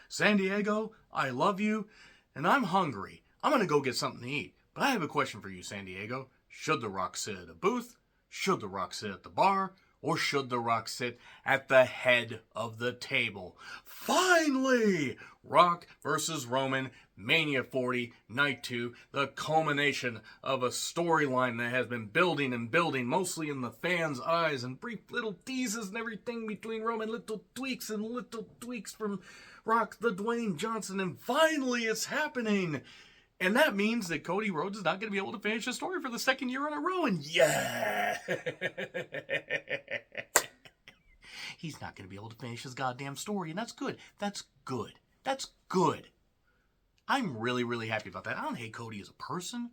San Diego, I love you, and I'm hungry. I'm going to go get something to eat. But I have a question for you, San Diego. Should The Rock sit at a booth? Should The Rock sit at the bar? Or should The Rock sit at the head of the table? Finally! Rock versus Roman, Mania 40, Night 2, the culmination of a storyline that has been building and building, mostly in the fans' eyes, and brief little teases and everything between Roman, little tweaks from Rock the Dwayne Johnson, and finally it's happening! And that means that Cody Rhodes is not going to be able to finish his story for the second year in a row. And yeah! He's not going to be able to finish his goddamn story. And that's good. That's good. That's good. I'm really, really happy about that. I don't hate Cody as a person.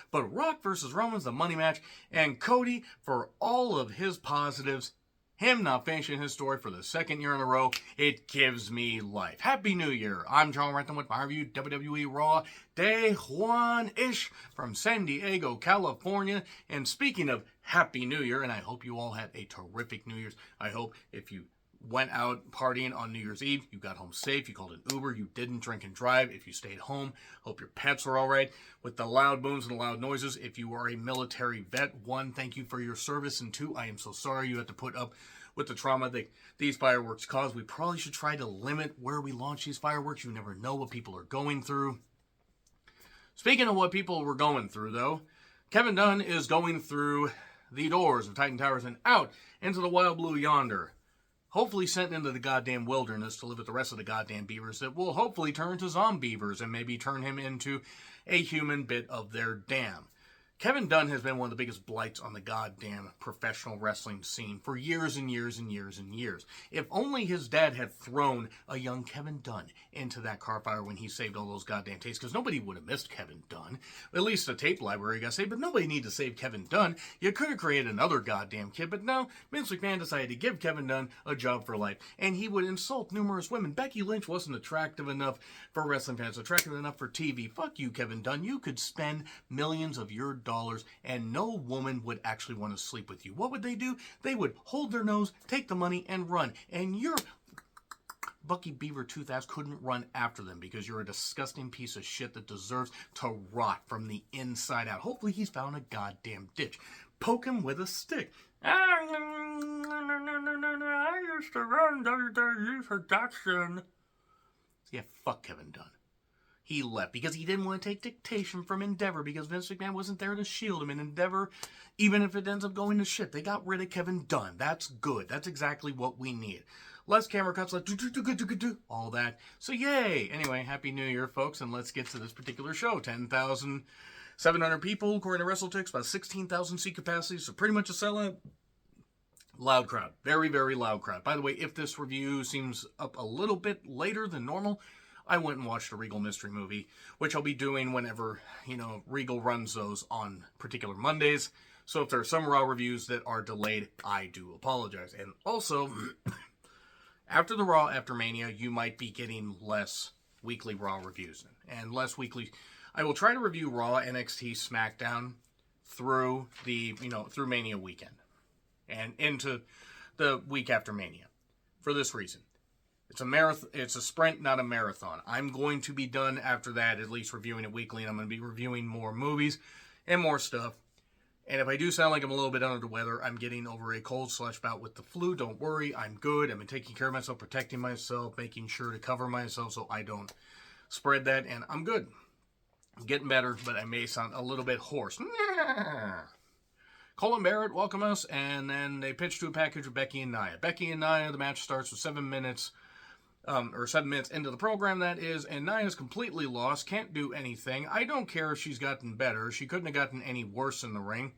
But Rock versus Roman's the money match. And Cody, for all of his positives, him not finishing his story for the second year in a row, it gives me life. Happy New Year. I'm John Renton with my review, WWE Raw, Day 1-ish from San Diego, California. And speaking of Happy New Year, and I hope you all had a terrific New Year's. I hope if you went out partying on New Year's Eve, you got home safe, you called an Uber, you didn't drink and drive. If you stayed home, hope your pets were all right. With the loud booms and the loud noises, if you are a military vet, 1, thank you for your service, and 2, I am so sorry you had to put up with the trauma that these fireworks cause. We probably should try to limit where we launch these fireworks. You never know what people are going through. Speaking of what people were going through, though, Kevin Dunn is going through the doors of Titan Towers and out into the wild blue yonder. Hopefully sent into the goddamn wilderness to live with the rest of the goddamn beavers that will hopefully turn to zombievers and maybe turn him into a human bit of their dam. Kevin Dunn has been one of the biggest blights on the goddamn professional wrestling scene for years and years and years and years. If only his dad had thrown a young Kevin Dunn into that car fire when he saved all those goddamn tapes, because nobody would have missed Kevin Dunn. At least the tape library got saved, but nobody needed to save Kevin Dunn. You could have created another goddamn kid, but no, Vince McMahon decided to give Kevin Dunn a job for life, and he would insult numerous women. Becky Lynch wasn't attractive enough for wrestling fans, attractive enough for TV. Fuck you, Kevin Dunn. You could spend millions of your dollars and no woman would actually want to sleep with you. What would they do? They would hold their nose, take the money, and run. And your Bucky Beaver tooth ass couldn't run after them because you're a disgusting piece of shit that deserves to rot from the inside out. Hopefully he's found a goddamn ditch. Poke him with a stick. I used to run WWE production. Yeah, fuck Kevin Dunn. He left because he didn't want to take dictation from Endeavor because Vince McMahon wasn't there to shield him. And Endeavor, even if it ends up going to shit, they got rid of Kevin Dunn. That's good. That's exactly what we need. Less camera cuts, like all that. So yay! Anyway, Happy New Year, folks, and let's get to this particular show. 10,700 people, according to WrestleTix, about 16,000 seat capacity, so pretty much a sellout. Loud crowd. Very, very loud crowd. By the way, if this review seems up a little bit later than normal, I went and watched a Regal Mystery Movie, which I'll be doing whenever, Regal runs those on particular Mondays. So if there are some Raw reviews that are delayed, I do apologize. And also, after the Raw, after Mania, you might be getting less weekly Raw reviews. And less weekly. I will try to review Raw, NXT, SmackDown through through Mania weekend. And into the week after Mania. For this reason. It's a marathon. It's a sprint, not a marathon. I'm going to be done after that, at least reviewing it weekly, and I'm going to be reviewing more movies and more stuff. And if I do sound like I'm a little bit under the weather, I'm getting over a cold/bout with the flu. Don't worry, I'm good. I've been taking care of myself, protecting myself, making sure to cover myself so I don't spread that, and I'm good. I'm getting better, but I may sound a little bit hoarse. Colin Barrett welcome us, and then they pitch to a package with Becky and Nia. Becky and Nia, the match starts with 7 minutes. 7 minutes into the program, that is, and Nia's completely lost, can't do anything. I don't care if she's gotten better. She couldn't have gotten any worse in the ring.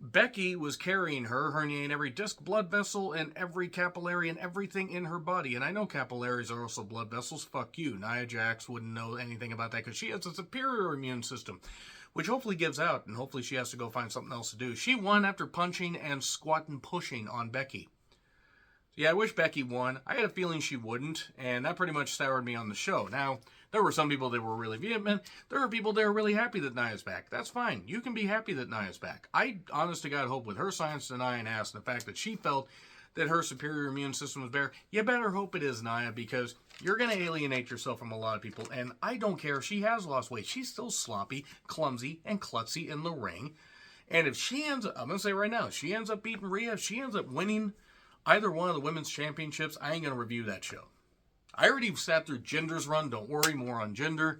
Becky was carrying her, herniating every disc, blood vessel, and every capillary and everything in her body. And I know capillaries are also blood vessels. Fuck you. Nia Jax wouldn't know anything about that because she has a superior immune system, which hopefully gives out, and hopefully she has to go find something else to do. She won after punching and squatting pushing on Becky. Yeah, I wish Becky won. I had a feeling she wouldn't, and that pretty much soured me on the show. Now, there were some people that were really vehement. There are people that are really happy that Nia's back. That's fine. You can be happy that Nia's back. I, honest to God, hope with her science denying ass and the fact that she felt that her superior immune system was better. You better hope it is, Nia, because you're going to alienate yourself from a lot of people. And I don't care if she has lost weight. She's still sloppy, clumsy, and klutzy in the ring. And if she ends up, I'm going to say right now, if she ends up beating Rhea, if she ends up winning either one of the women's championships, I ain't going to review that show. I already sat through Jinder's run. Don't worry, more on Jinder.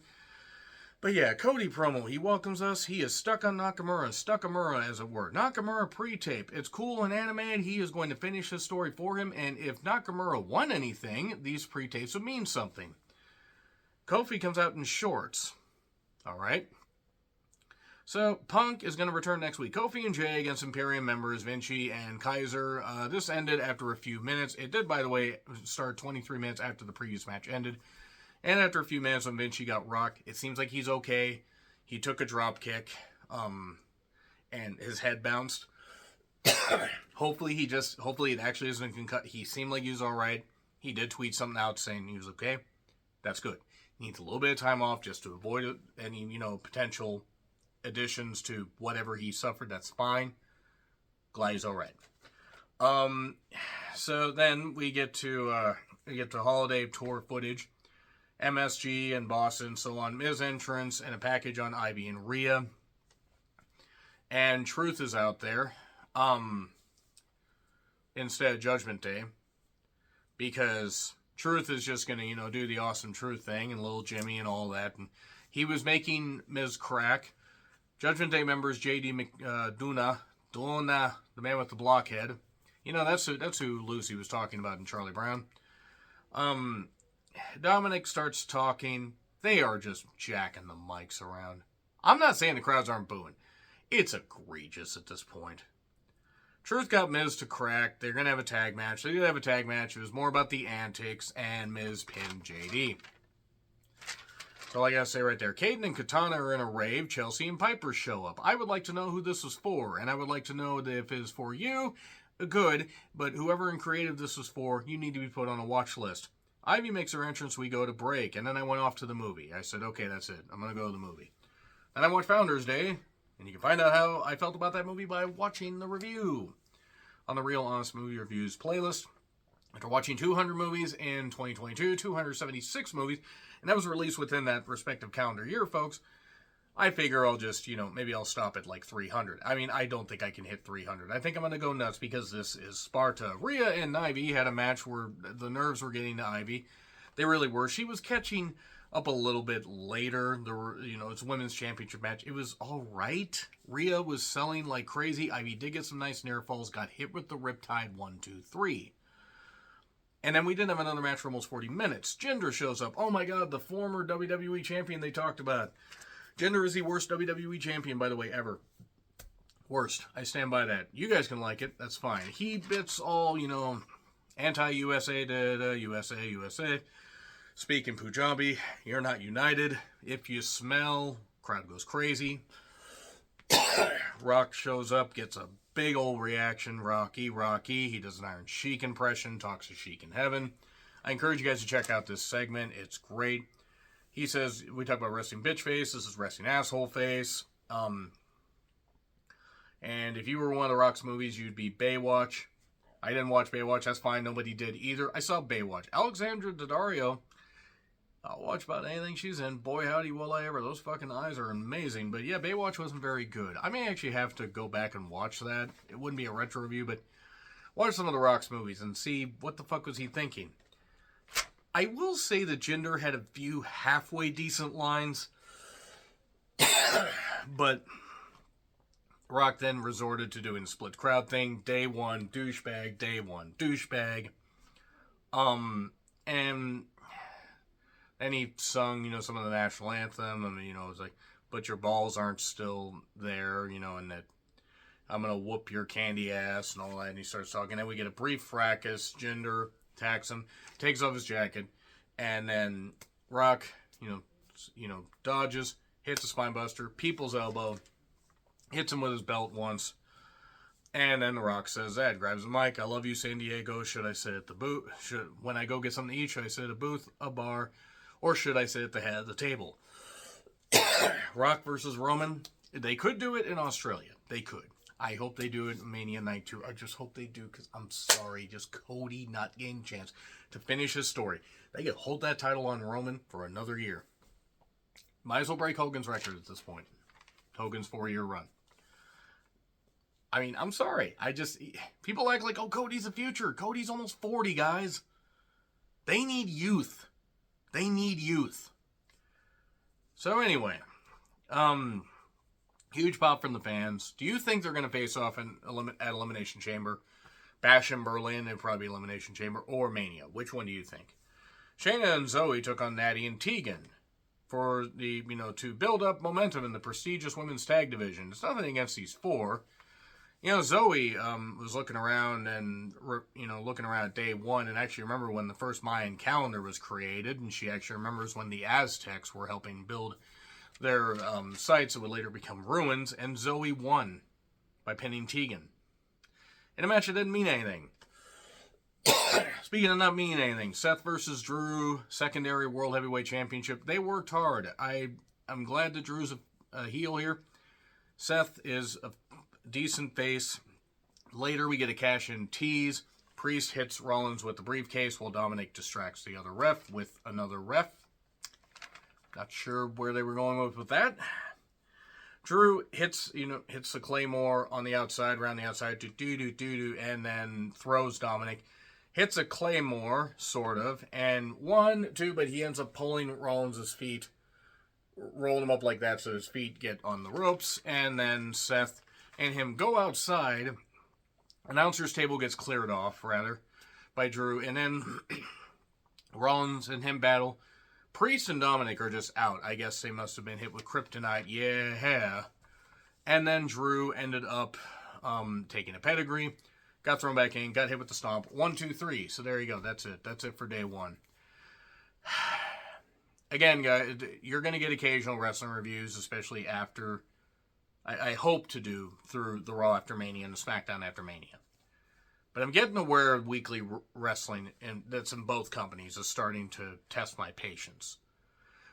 But yeah, Cody promo. He welcomes us. He is stuck on Nakamura. Stuckamura, as it were. Nakamura pre-tape. It's cool and animated. He is going to finish his story for him. And if Nakamura won anything, these pre-tapes would mean something. Kofi comes out in shorts. All right. So, Punk is going to return next week. Kofi and Jay against Imperium members, Vinci and Kaiser. This ended after a few minutes. It did, by the way, start 23 minutes after the previous match ended. And after a few minutes when Vinci got rocked, it seems like he's okay. He took a drop kick, and his head bounced. Hopefully it actually isn't concussed. He seemed like he was all right. He did tweet something out saying he was okay. That's good. He needs a little bit of time off just to avoid any, potential additions to whatever he suffered. That's fine. Glad he's all right. So then we get to holiday tour footage. MSG and Boston, so on. Miz entrance and a package on Ivy and Rhea. And Truth is out there. Instead of Judgment Day. Because Truth is just going to, do the awesome Truth thing and Little Jimmy and all that. And he was making Miz crack. Judgment Day members JD Duna, the man with the blockhead. That's who Lucy was talking about in Charlie Brown. Dominic starts talking. They are just jacking the mics around. I'm not saying the crowds aren't booing. It's egregious at this point. Truth got Miz to crack. They're going to have a tag match. They did have a tag match. It was more about the antics, and Miz pinned JD. So I got to say right there, Caden and Katana are in a rave. Chelsea and Piper show up. I would like to know who this was for, and I would like to know that if it's for you, good, but whoever in creative this was for, you need to be put on a watch list. Ivy makes her entrance, we go to break, and then I went off to the movie. I said, okay, that's it. I'm going to go to the movie. And I watched Founders Day, and you can find out how I felt about that movie by watching the review on the Real Honest Movie Reviews playlist. After watching 200 movies in 2022, 276 movies, and that was released within that respective calendar year, folks, I figure I'll just, maybe I'll stop at like 300. I mean, I don't think I can hit 300. I think I'm going to go nuts because this is Sparta. Rhea and Ivy had a match where the nerves were getting to Ivy. They really were. She was catching up a little bit later. It's a women's championship match. It was all right. Rhea was selling like crazy. Ivy did get some nice near falls, got hit with the Riptide 1, 2, 3. And then we didn't have another match for almost 40 minutes. Jinder shows up. Oh my God, the former WWE champion they talked about. Jinder is the worst WWE champion, by the way, ever. Worst. I stand by that. You guys can like it. That's fine. It's all, anti-USA, USA. Speak in Punjabi. You're not united. If you smell, crowd goes crazy. Rock shows up, gets a big old reaction. Rocky. He does an Iron Sheik impression, talks to Sheik in heaven. I encourage you guys to check out this segment. It's great. He says, we talk about wrestling bitch face. This is wrestling asshole face. And if you were one of the Rock's movies, you'd be Baywatch. I didn't watch Baywatch. That's fine. Nobody did either. I saw Baywatch. Alexandra Daddario, I'll watch about anything she's in. Boy, howdy will I ever. Those fucking eyes are amazing. But yeah, Baywatch wasn't very good. I may actually have to go back and watch that. It wouldn't be a retro review, but watch some of the Rock's movies and see what the fuck was he thinking. I will say that Jinder had a few halfway decent lines, but Rock then resorted to doing the split crowd thing. Day one, douchebag. Day one, douchebag. And then he sung, some of the national anthem. I mean, it was like, but your balls aren't still there, and that I'm going to whoop your candy ass and all that. And he starts talking. Then we get a brief fracas. Jinder attacks him, takes off his jacket, and then Rock, dodges, hits a spine buster, people's elbow, hits him with his belt once, and then The Rock says that, grabs the mic. I love you, San Diego. Should I sit at the booth? When I go get something to eat, should I sit at a booth, a bar, or should I sit at the head of the table? Rock versus Roman. They could do it in Australia. They could. I hope they do it Mania Night 2. I just hope they do, because I'm sorry, just Cody not getting a chance to finish his story. They could hold that title on Roman for another year. Might as well break Hogan's record at this point. Hogan's 4-year run. I mean, I'm sorry. People act like, oh, Cody's the future. Cody's almost 40, guys. They need youth. They need youth. So anyway, huge pop from the fans. Do you think they're going to face off at Elimination Chamber? Bash in Berlin, it'd probably be Elimination Chamber, or Mania. Which one do you think? Shayna and Zoe took on Natty and Tegan for the, to build up momentum in the prestigious women's tag division. It's nothing against these four. Zoe was looking around and, looking around at day one, and actually remember when the first Mayan calendar was created, and she actually remembers when the Aztecs were helping build their sites that would later become ruins, and Zoe won by pinning Tegan in a match that didn't mean anything. Speaking of not meaning anything, Seth versus Drew, secondary World Heavyweight Championship. They worked hard. I'm glad that Drew's a heel here. Seth is a decent face. Later, we get a cash-in tease. Priest hits Rollins with the briefcase while Dominic distracts the other ref with another ref. Not sure where they were going with that. Drew hits the Claymore on the outside, around the outside, and then throws Dominic. Hits a Claymore, sort of, and 1, 2, but he ends up pulling Rollins' feet, rolling him up like that so his feet get on the ropes, and then Seth and him go outside. Announcer's table gets cleared off, rather, by Drew, and then Rollins and him battle. Priest and Dominic are just out. I guess they must have been hit with kryptonite. Yeah. And then Drew ended up taking a pedigree, got thrown back in, got hit with the stomp. 1, 2, 3. So there you go. That's it. That's it for day one. Again, guys, you're going to get occasional wrestling reviews, especially after, I hope to do through the Raw after Mania and the SmackDown after Mania. But I'm getting aware of weekly wrestling, and that's in both companies, is starting to test my patience.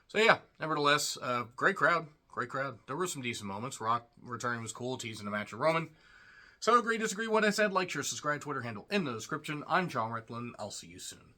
So yeah, nevertheless, great crowd. Great crowd. There were some decent moments. Rock returning was cool, teasing a match with Roman. So agree, disagree, what I said, like, share, subscribe, Twitter handle in the description. I'm John Rickland. I'll see you soon.